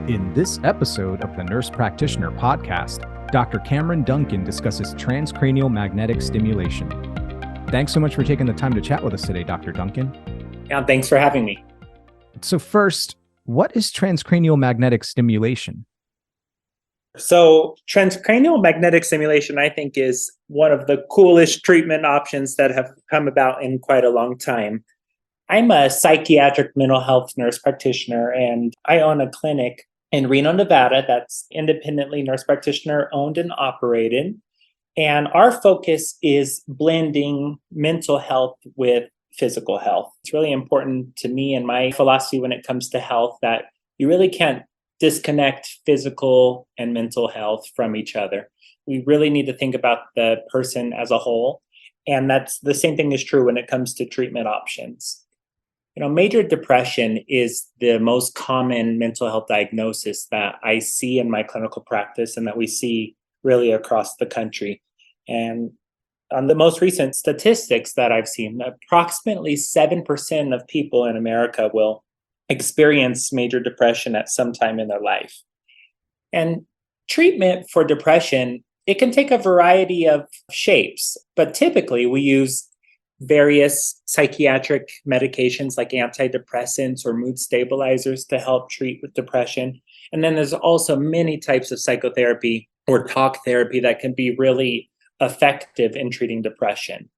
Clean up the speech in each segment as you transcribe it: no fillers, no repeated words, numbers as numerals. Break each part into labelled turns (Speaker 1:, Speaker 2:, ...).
Speaker 1: In this episode of the Nurse Practitioner Podcast, Dr. Cameron Duncan discusses transcranial magnetic stimulation. Thanks so much for taking the time to chat with us today, Dr. Duncan.
Speaker 2: Yeah, thanks for having me.
Speaker 1: So first, what is transcranial magnetic stimulation?
Speaker 2: So transcranial magnetic stimulation, I think, is one of the coolest treatment options that have come about in quite a long time. I'm a psychiatric mental health nurse practitioner, and I own a clinic in Reno, Nevada that's independently nurse practitioner owned and operated. And our focus is blending mental health with physical health. It's really important to me and my philosophy when it comes to health that you really can't disconnect physical and mental health from each other. We really need to think about the person as a whole. And that's the same thing is true when it comes to treatment options. Major depression is the most common mental health diagnosis that I see in my clinical practice and that we see really across the country. And on the most recent statistics that I've seen, approximately 7% of people in America will experience major depression at some time in their life. And treatment for depression, it can take a variety of shapes, but typically we use various psychiatric medications like antidepressants or mood stabilizers to help treat with depression. And then there's also many types of psychotherapy or talk therapy that can be really effective in treating depression.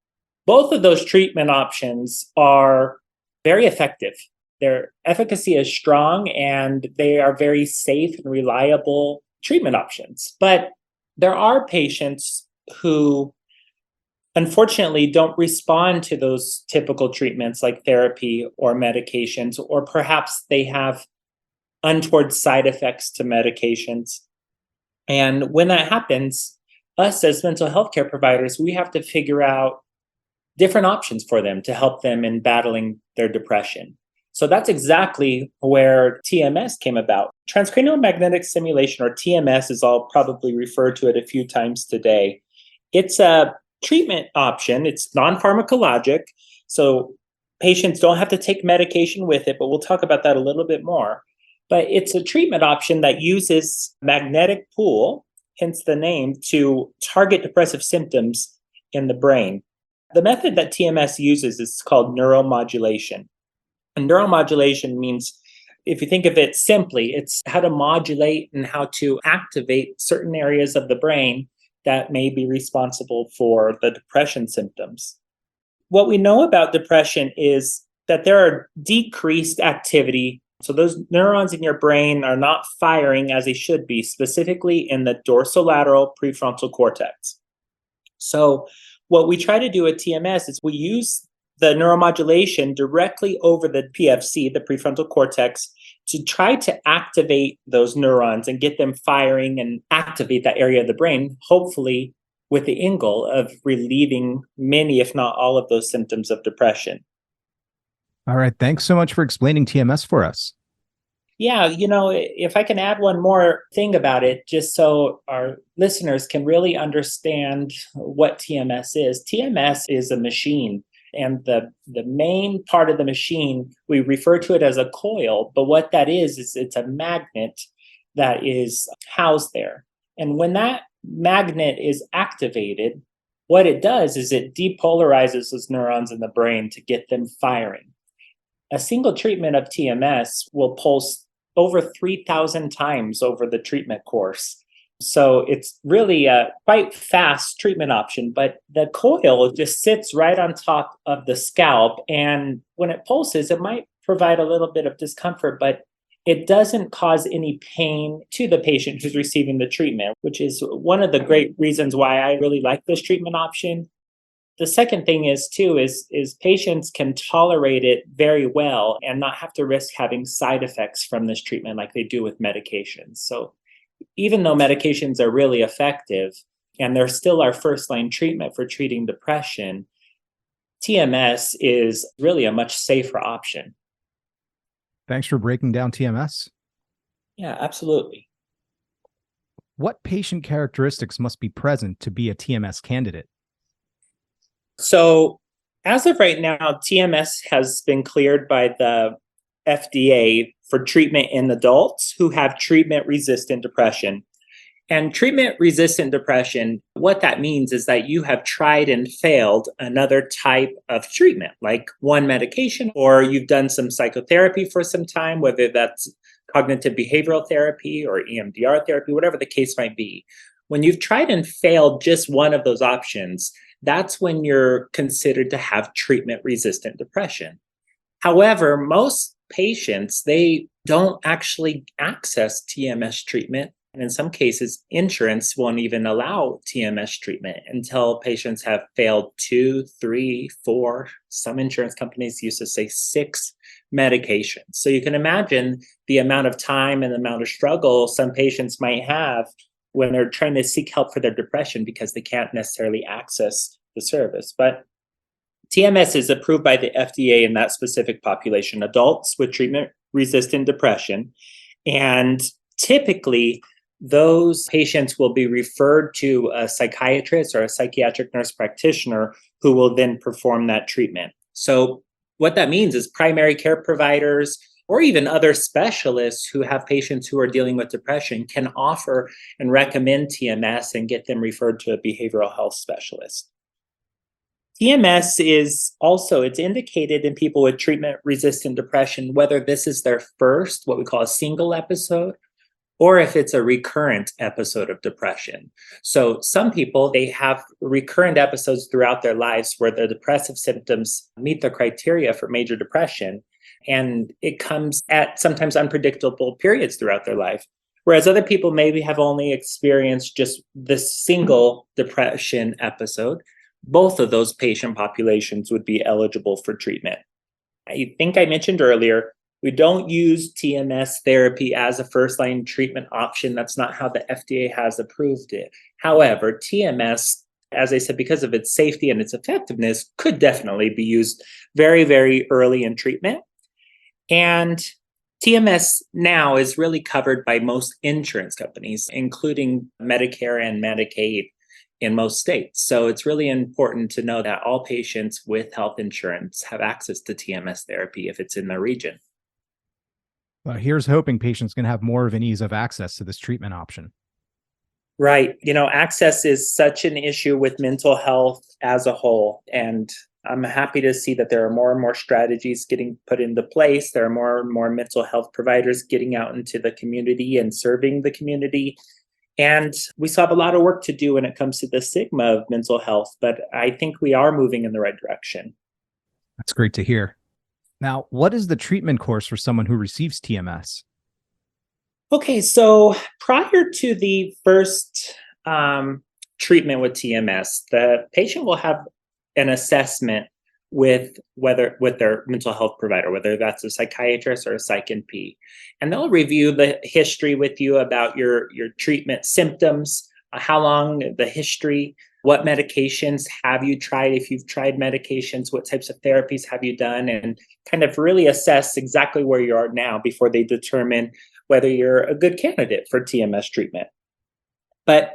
Speaker 2: Both of those treatment options are very effective. Their efficacy is strong and they are very safe and reliable treatment options. But there are patients who unfortunately don't respond to those typical treatments like therapy or medications, or perhaps they have untoward side effects to medications. And when that happens, us as mental health care providers, we have to figure out different options for them to help them in battling their depression. So that's exactly where TMS came about. Transcranial magnetic stimulation, or TMS, as I'll probably refer to it a few times today. It's a treatment option. It's non-pharmacologic, so patients don't have to take medication with it, but we'll talk about that a little bit more. But it's a treatment option that uses magnetic pool, hence the name, to target depressive symptoms in the brain. The method that TMS uses is called neuromodulation. And neuromodulation means, if you think of it simply, it's how to modulate and how to activate certain areas of the brain that may be responsible for the depression symptoms. What we know about depression is that there are decreased activity. So those neurons in your brain are not firing as they should be, specifically in the dorsolateral prefrontal cortex. So what we try to do at TMS is we use the neuromodulation directly over the PFC, the prefrontal cortex, to try to activate those neurons and get them firing and activate that area of the brain, hopefully with the end goal of relieving many, if not all, of those symptoms of depression.
Speaker 1: All right. Thanks so much for explaining TMS for us.
Speaker 2: Yeah, if I can add one more thing about it, just so our listeners can really understand what TMS is. TMS is a machine. And the main part of the machine, we refer to it as a coil, but what that is it's a magnet that is housed there. And when that magnet is activated, what it does is it depolarizes those neurons in the brain to get them firing. A single treatment of TMS will pulse over 3,000 times over the treatment course. So it's really a quite fast treatment option, but the coil just sits right on top of the scalp. And when it pulses, it might provide a little bit of discomfort, but it doesn't cause any pain to the patient who's receiving the treatment, which is one of the great reasons why I really like this treatment option. The second thing is patients can tolerate it very well and not have to risk having side effects from this treatment like they do with medications. So even though medications are really effective and they're still our first line treatment for treating depression, TMS is really a much safer option.
Speaker 1: Thanks for breaking down TMS.
Speaker 2: Yeah, absolutely.
Speaker 1: What patient characteristics must be present to be a TMS candidate?
Speaker 2: So as of right now, TMS has been cleared by the FDA for treatment in adults who have treatment-resistant depression. And treatment-resistant depression, what that means is that you have tried and failed another type of treatment, like one medication, or you've done some psychotherapy for some time, whether that's cognitive behavioral therapy or EMDR therapy, whatever the case might be. When you've tried and failed just one of those options, that's when you're considered to have treatment-resistant depression. However, most patients, they don't actually access TMS treatment. And in some cases, insurance won't even allow TMS treatment until patients have failed 2, 3, 4, some insurance companies used to say 6 medications. So you can imagine the amount of time and the amount of struggle some patients might have when they're trying to seek help for their depression because they can't necessarily access the service. But TMS is approved by the FDA in that specific population, adults with treatment-resistant depression. And typically, those patients will be referred to a psychiatrist or a psychiatric nurse practitioner who will then perform that treatment. So what that means is primary care providers or even other specialists who have patients who are dealing with depression can offer and recommend TMS and get them referred to a behavioral health specialist. TMS is also, it's indicated in people with treatment-resistant depression, whether this is their first, what we call a single episode, or if it's a recurrent episode of depression. So some people, they have recurrent episodes throughout their lives where the depressive symptoms meet the criteria for major depression, and it comes at sometimes unpredictable periods throughout their life. Whereas other people maybe have only experienced just this single depression episode. Both of those patient populations would be eligible for treatment. I think I mentioned earlier, we don't use TMS therapy as a first-line treatment option. That's not how the FDA has approved it. However, TMS, as I said, because of its safety and its effectiveness, could definitely be used very, very early in treatment. And TMS now is really covered by most insurance companies, including Medicare and Medicaid in most states. So it's really important to know that all patients with health insurance have access to TMS therapy if it's in their region.
Speaker 1: Well, here's hoping patients can have more of an ease of access to this treatment option.
Speaker 2: Right. Access is such an issue with mental health as a whole. And I'm happy to see that there are more and more strategies getting put into place. There are more and more mental health providers getting out into the community and serving the community. And we still have a lot of work to do when it comes to the stigma of mental health, but I think we are moving in the right direction.
Speaker 1: That's great to hear. Now, what is the treatment course for someone who receives TMS?
Speaker 2: Okay, so prior to the first treatment with TMS, the patient will have an assessment with their mental health provider, whether that's a psychiatrist or a PsycNP. And they'll review the history with you about your treatment symptoms, how long, the history, what medications have you tried? If you've tried medications, what types of therapies have you done? And kind of really assess exactly where you are now before they determine whether you're a good candidate for TMS treatment. But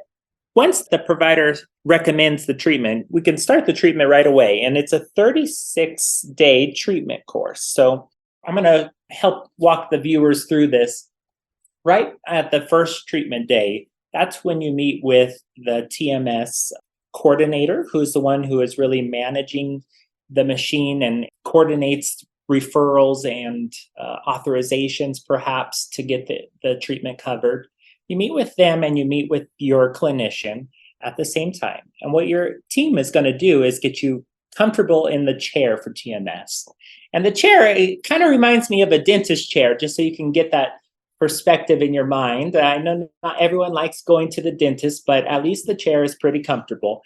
Speaker 2: once the provider recommends the treatment, we can start the treatment right away. And it's a 36-day treatment course. So I'm going to help walk the viewers through this. Right at the first treatment day, that's when you meet with the TMS coordinator, who's the one who is really managing the machine and coordinates referrals and authorizations, perhaps, to get the treatment covered. You meet with them and you meet with your clinician at the same time. And what your team is going to do is get you comfortable in the chair for TMS. And the chair, it kind of reminds me of a dentist chair, just so you can get that perspective in your mind. I know not everyone likes going to the dentist, but at least the chair is pretty comfortable.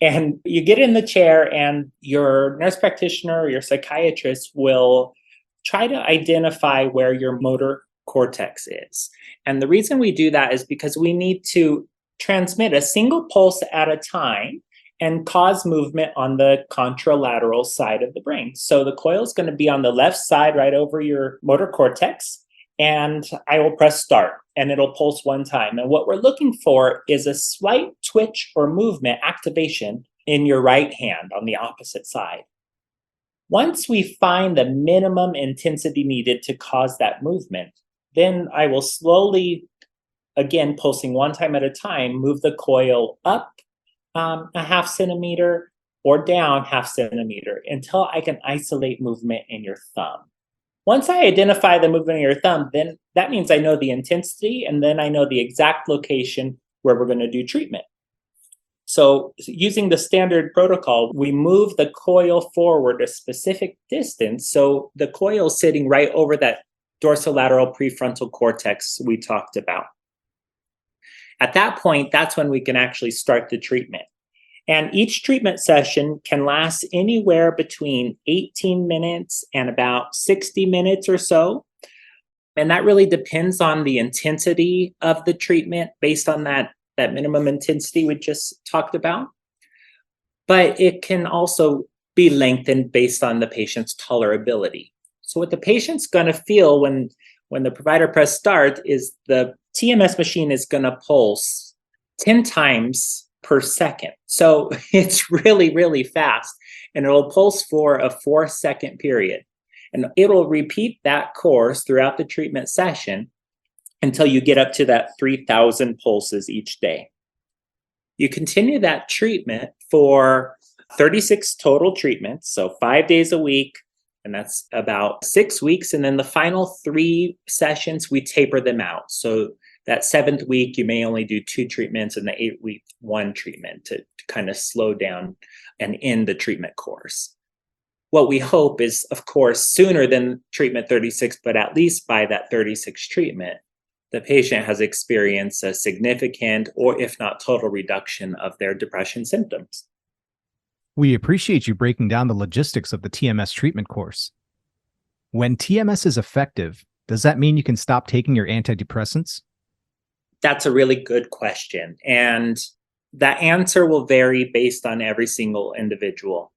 Speaker 2: And you get in the chair and your nurse practitioner or your psychiatrist will try to identify where your motor cortex is. And the reason we do that is because we need to transmit a single pulse at a time and cause movement on the contralateral side of the brain. So the coil is going to be on the left side right over your motor cortex, and I will press start and it'll pulse one time. And what we're looking for is a slight twitch or movement activation in your right hand on the opposite side. Once we find the minimum intensity needed to cause that movement, then I will slowly, again, pulsing one time at a time, move the coil up a half centimeter or down half centimeter until I can isolate movement in your thumb. Once I identify the movement in your thumb, then that means I know the intensity, and then I know the exact location where we're going to do treatment. So using the standard protocol, we move the coil forward a specific distance. So the coil is sitting right over that dorsolateral prefrontal cortex we talked about. At that point, that's when we can actually start the treatment. And each treatment session can last anywhere between 18 minutes and about 60 minutes or so. And that really depends on the intensity of the treatment based on that minimum intensity we just talked about. But it can also be lengthened based on the patient's tolerability. So what the patient's going to feel when the provider press start is the TMS machine is going to pulse 10 times per second. So it's really, really fast. And it'll pulse for a 4-second period. And it'll repeat that course throughout the treatment session until you get up to that 3,000 pulses each day. You continue that treatment for 36 total treatments, so 5 days a week, and that's about 6 weeks. And then the final 3 sessions, we taper them out. So that 7th week, you may only do 2 treatments, and the 8th week, 1 treatment to kind of slow down and end the treatment course. What we hope is, of course, sooner than treatment 36, but at least by that 36th treatment, the patient has experienced a significant or if not total reduction of their depression symptoms.
Speaker 1: We appreciate you breaking down the logistics of the TMS treatment course. When TMS is effective, does that mean you can stop taking your antidepressants?
Speaker 2: That's a really good question. And that answer will vary based on every single individual.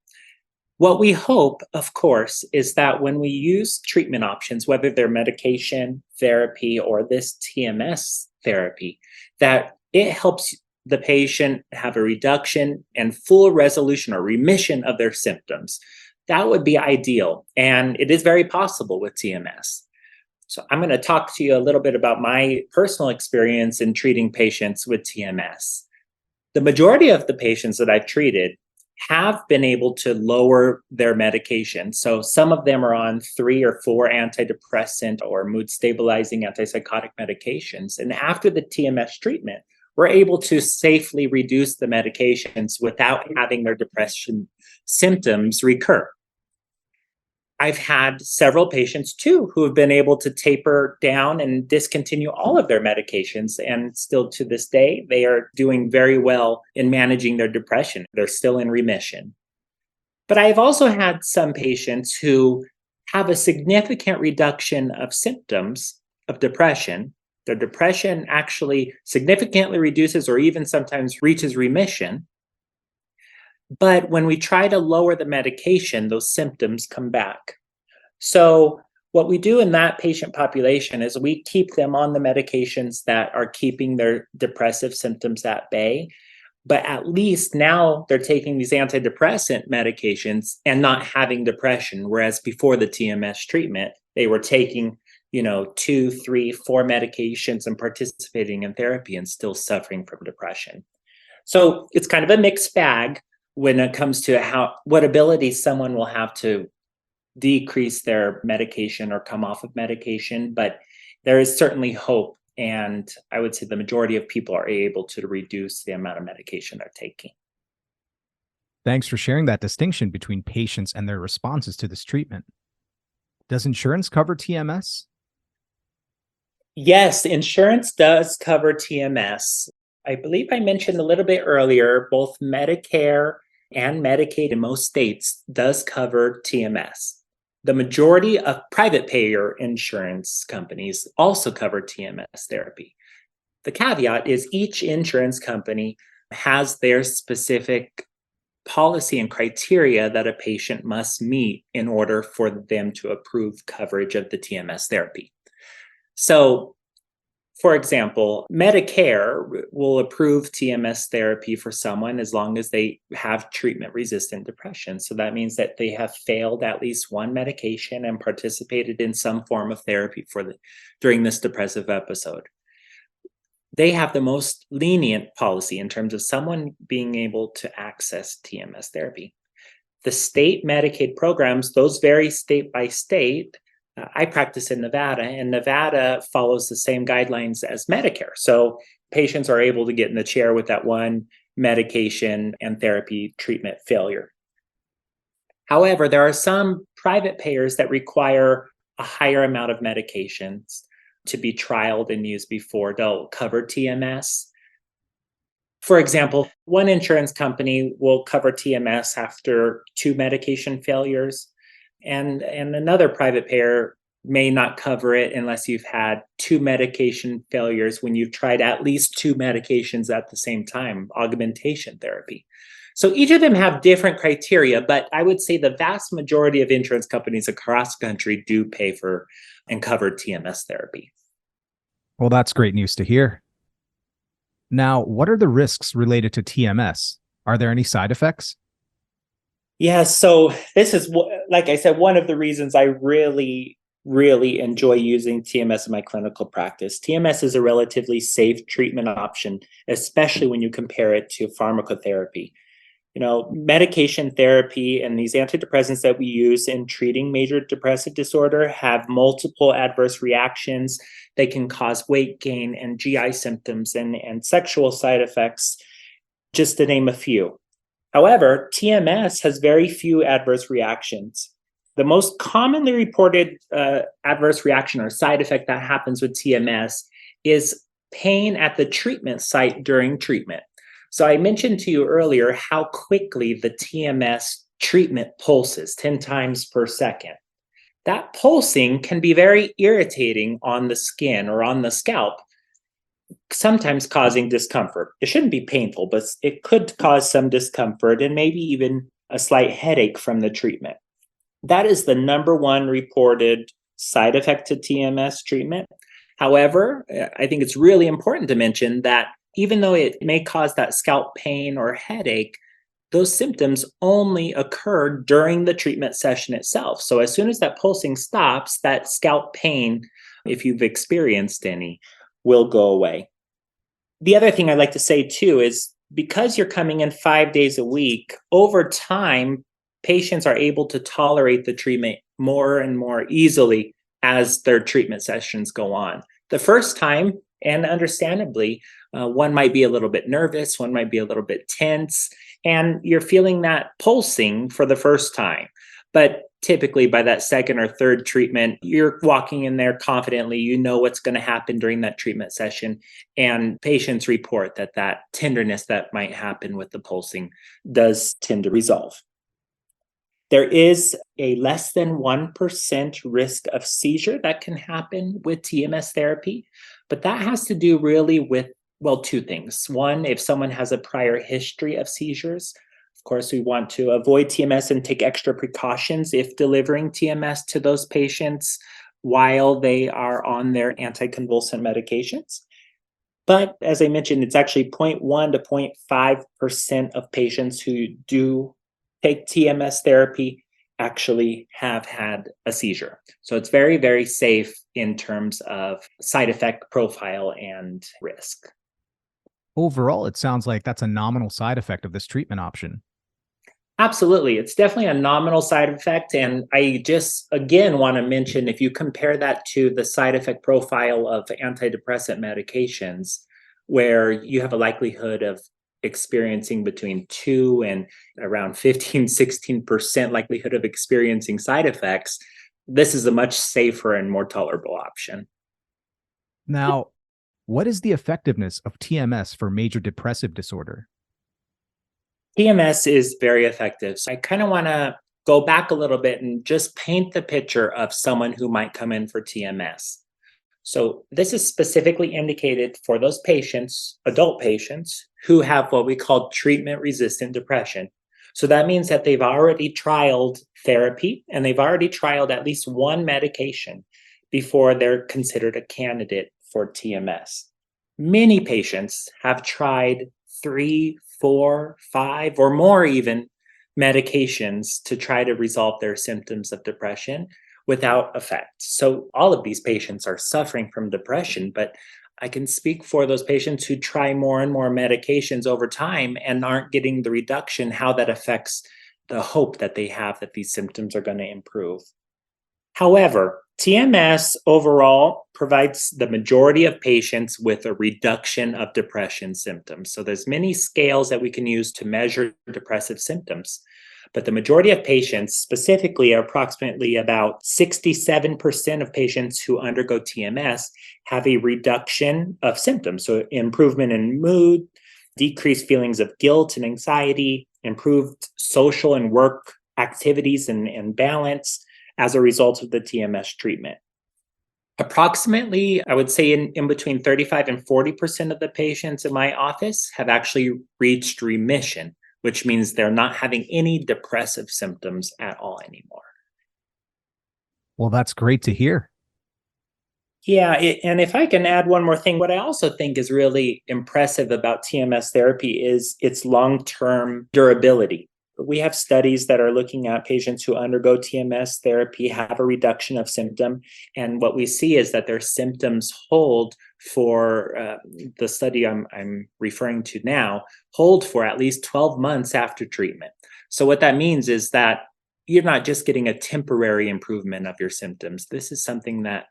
Speaker 2: What we hope, of course, is that when we use treatment options, whether they're medication, therapy, or this TMS therapy, that it helps the patient have a reduction and full resolution or remission of their symptoms. That would be ideal. And it is very possible with TMS. So I'm going to talk to you a little bit about my personal experience in treating patients with TMS. The majority of the patients that I've treated have been able to lower their medication. So some of them are on 3 or 4 antidepressant or mood stabilizing antipsychotic medications. And after the TMS treatment, we're able to safely reduce the medications without having their depression symptoms recur. I've had several patients too who have been able to taper down and discontinue all of their medications. And still to this day, they are doing very well in managing their depression. They're still in remission. But I've also had some patients who have a significant reduction of symptoms of depression. Their depression actually significantly reduces or even sometimes reaches remission. But when we try to lower the medication, those symptoms come back. So what we do in that patient population is we keep them on the medications that are keeping their depressive symptoms at bay. But at least now they're taking these antidepressant medications and not having depression. Whereas before the TMS treatment, they were taking 2, 3, 4 medications and participating in therapy and still suffering from depression. So it's kind of a mixed bag when it comes to what ability someone will have to decrease their medication or come off of medication. But there is certainly hope. And I would say the majority of people are able to reduce the amount of medication they're taking.
Speaker 1: Thanks for sharing that distinction between patients and their responses to this treatment. Does insurance cover TMS?
Speaker 2: Yes, insurance does cover TMS. I believe I mentioned a little bit earlier, both Medicare and Medicaid in most states does cover TMS. The majority of private payer insurance companies also cover TMS therapy. The caveat is each insurance company has their specific policy and criteria that a patient must meet in order for them to approve coverage of the TMS therapy. So For example, Medicare will approve TMS therapy for someone as long as they have treatment-resistant depression. So that means that they have failed at least one medication and participated in some form of therapy during this depressive episode. They have the most lenient policy in terms of someone being able to access TMS therapy. The state Medicaid programs, those vary state by state. I practice in Nevada, and Nevada follows the same guidelines as Medicare. So patients are able to get in the chair with that one medication and therapy treatment failure. However, there are some private payers that require a higher amount of medications to be trialed and used before they'll cover TMS. For example, one insurance company will cover TMS after 2 medication failures, and another private payer may not cover it unless you've had 2 medication failures when you've tried at least 2 medications at the same time, augmentation therapy. So each of them have different criteria, but I would say the vast majority of insurance companies across the country do pay for and cover TMS therapy.
Speaker 1: Well, that's great news to hear. Now, what are the risks related to TMS? Are there any side effects?
Speaker 2: Yeah, so this is, like I said, one of the reasons I really enjoy using TMS in my clinical practice. TMS is a relatively safe treatment option, especially when you compare it to pharmacotherapy. Medication therapy and these antidepressants that we use in treating major depressive disorder have multiple adverse reactions. They can cause weight gain and GI symptoms and sexual side effects, just to name a few. However, TMS has very few adverse reactions. The most commonly reported adverse reaction or side effect that happens with TMS is pain at the treatment site during treatment. So I mentioned to you earlier how quickly the TMS treatment pulses, 10 times per second. That pulsing can be very irritating on the skin or on the scalp, sometimes causing discomfort. It shouldn't be painful, but it could cause some discomfort and maybe even a slight headache from the treatment. That is the number one reported side effect to TMS treatment. However, I think it's really important to mention that even though it may cause that scalp pain or headache, those symptoms only occur during the treatment session itself. So as soon as that pulsing stops, that scalp pain, if you've experienced any, will go away. The other thing I'd like to say too is because you're coming in 5 days a week, over time, patients are able to tolerate the treatment more and more easily as their treatment sessions go on. The first time, and understandably, one might be a little bit nervous, one might be a little bit tense, and you're feeling that pulsing for the first time. But typically by that second or third treatment, you're walking in there confidently, you know what's going to happen during that treatment session, and patients report that tenderness that might happen with the pulsing does tend to resolve. There is a less than 1% risk of seizure that can happen with TMS therapy, but that has to do really with, two things. One, if someone has a prior history of seizures, of course, we want to avoid TMS and take extra precautions if delivering TMS to those patients while they are on their anticonvulsant medications. But as I mentioned, it's actually 0.1 to 0.5% of patients who do take TMS therapy actually have had a seizure. So it's very, very safe in terms of side effect profile and risk.
Speaker 1: Overall, it sounds like that's a nominal side effect of this treatment option.
Speaker 2: Absolutely. It's definitely a nominal side effect. And I just, again, want to mention, if you compare that to the side effect profile of antidepressant medications, where you have a likelihood of experiencing between 2 and around 15-16% likelihood of experiencing side effects, this is a much safer and more tolerable option.
Speaker 1: Now, what is the effectiveness of TMS for major depressive disorder?
Speaker 2: TMS is very effective. So I kind of want to go back a little bit and just paint the picture of someone who might come in for TMS. So this is specifically indicated for those patients, adult patients, who have what we call treatment-resistant depression. So that means that they've already trialed therapy and they've already trialed at least one medication before they're considered a candidate for TMS. Many patients have tried 3, 4, 5, or more even medications to try to resolve their symptoms of depression without effect. So all of these patients are suffering from depression, but I can speak for those patients who try more and more medications over time and aren't getting the reduction, how that affects the hope that they have that these symptoms are going to improve. However, TMS overall provides the majority of patients with a reduction of depression symptoms. So there's many scales that we can use to measure depressive symptoms. But the majority of patients, specifically approximately about 67% of patients who undergo TMS, have a reduction of symptoms. So improvement in mood, decreased feelings of guilt and anxiety, improved social and work activities and balance as a result of the TMS treatment. Approximately, I would say in between 35 and 40% of the patients in my office have actually reached remission, which means they're not having any depressive symptoms at all anymore.
Speaker 1: Well, that's great to hear.
Speaker 2: Yeah, and if I can add one more thing, what I also think is really impressive about TMS therapy is its long-term durability. We have studies that are looking at patients who undergo TMS therapy, have a reduction of symptom, and what we see is that their symptoms hold for the study I'm referring to now, hold for at least 12 months after treatment. So what that means is that you're not just getting a temporary improvement of your symptoms. This is something that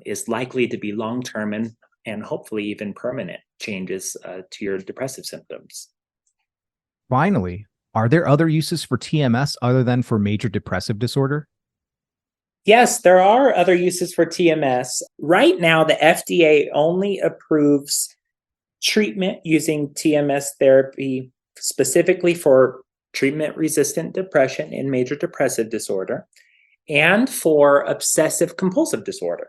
Speaker 2: is likely to be long-term and hopefully even permanent changes to your depressive symptoms.
Speaker 1: Finally, are there other uses for TMS other than for major depressive disorder?
Speaker 2: Yes, there are other uses for TMS. Right now, the FDA only approves treatment using TMS therapy specifically for treatment-resistant depression and major depressive disorder and for obsessive compulsive disorder.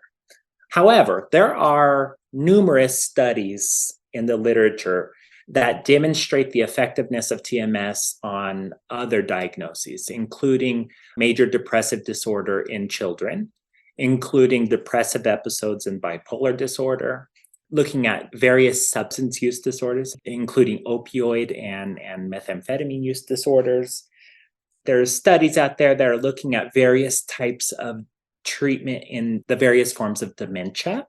Speaker 2: However, there are numerous studies in the literature that demonstrate the effectiveness of TMS on other diagnoses, including major depressive disorder in children, including depressive episodes in bipolar disorder, looking at various substance use disorders, including opioid and methamphetamine use disorders. There's studies out there that are looking at various types of treatment in the various forms of dementia.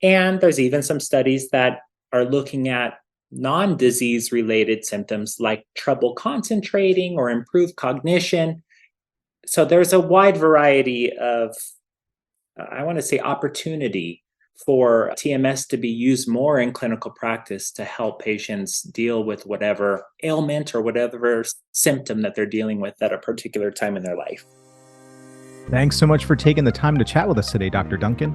Speaker 2: And there's even some studies that are looking at non-disease related symptoms like trouble concentrating or improved cognition. So there's a wide variety of, opportunity for TMS to be used more in clinical practice to help patients deal with whatever ailment or whatever symptom that they're dealing with at a particular time in their life.
Speaker 1: Thanks so much for taking the time to chat with us today, Dr. Duncan.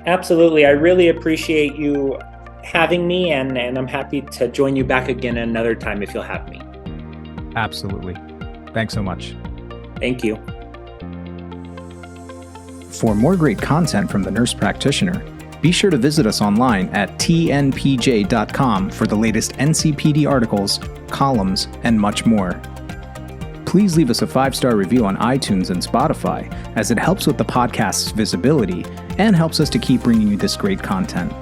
Speaker 2: Absolutely. I really appreciate you having me, and I'm happy to join you back again another time if you'll have me.
Speaker 1: Absolutely. Thanks so much.
Speaker 2: Thank you.
Speaker 1: For more great content from the Nurse Practitioner, be sure to visit us online at tnpj.com for the latest NCPD articles, columns, and much more. Please leave us a 5-star review on iTunes and Spotify, as it helps with the podcast's visibility and helps us to keep bringing you this great content.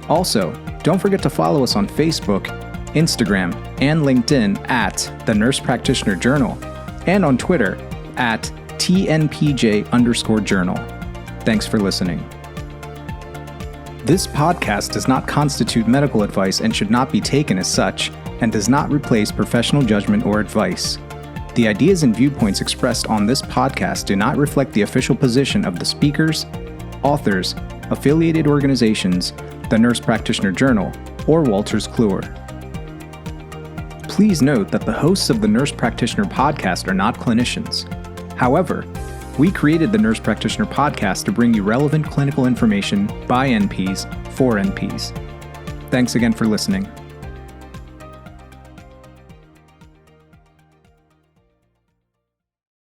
Speaker 1: Also, don't forget to follow us on Facebook, Instagram, and LinkedIn at the Nurse Practitioner Journal, and on Twitter at TNPJ_journal. Thanks for listening. This podcast does not constitute medical advice and should not be taken as such, and does not replace professional judgment or advice. The ideas and viewpoints expressed on this podcast do not reflect the official position of the speakers, authors, affiliated organizations, the Nurse Practitioner Journal, or Wolters Kluwer. Please note that the hosts of the Nurse Practitioner Podcast are not clinicians. However, we created the Nurse Practitioner Podcast to bring you relevant clinical information by NPs for NPs. Thanks again for listening.